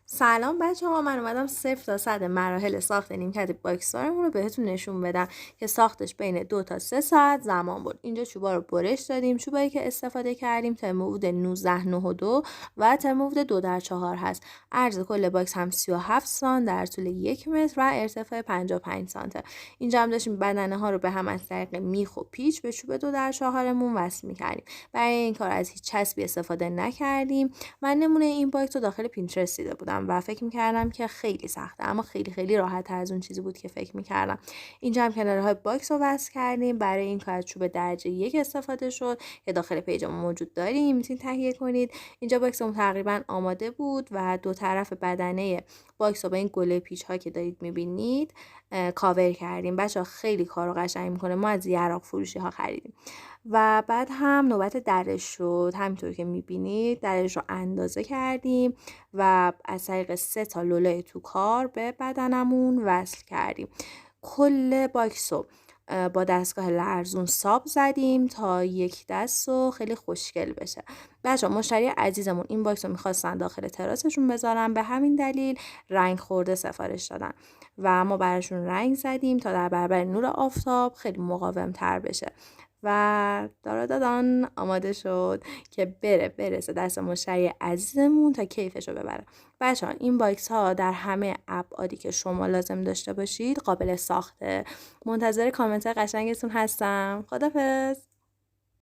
سلام بچه ها، من اومدم 0 تا 100 مراحل ساخت نیمکت باکسارمون رو بهتون نشون بدم که ساختش بین 2 تا 3 ساعت زمان برد. اینجا چوبا رو برش دادیم. چوبایی که استفاده کردیم ترموود 1992 و ترموود 2 در 4 هست. عرض کل باکس هم 37 سانت در طول 1 متر و ارتفاع 55 سانته. اینجا هم داشتیم بدنه ها رو به هم از طریق میخ و پیچ به چوب 2 در 4مون وصل میکردیم. برای این کار از هیچ چسبی استفاده نکردیم. من نمونه این باکس رو داخل پینترست دیده بودم و فکر میکردم که خیلی سخته، اما خیلی خیلی راحت تر از اون چیزی بود که فکر میکردم. اینجا هم کناره های باکس رو وصل کردیم. برای این کار از چوب درجه 1 استفاده شد که داخل پیجمون موجود داریم، میتونید تهیه کنید. اینجا باکسمون تقریبا آماده بود و دو طرف بدنه باکس رو با این گله پیچ ها که دارید میبینید کاور کردیم. بچه‌ها خیلی کارو قشنگ میکنه، ما از یراق فروشی ها خریدیم. و بعد هم نوبت درش شد. همینطور که میبینید درش رو اندازه کردیم و از طریق 3 تا لوله تو کار به بدنمون وصل کردیم. کل باکس رو با دستگاه لرزون ساب زدیم تا یک دست و خیلی خوشگل بشه. بچه مشتری عزیزمون این باکس رو میخواستن داخل تراسشون بذارن، به همین دلیل رنگ خورده سفارش دادن و ما براشون رنگ زدیم تا در برابر نور آفتاب خیلی مقاوم تر بشه. و دادان آماده شد که برسه دست مشتری عزیزمون تا کیفشو ببره. بچه‌ها این باکس ها در همه ابعادی که شما لازم داشته باشید قابل ساخته. منتظر کامنت قشنگتون هستم. خدافظ.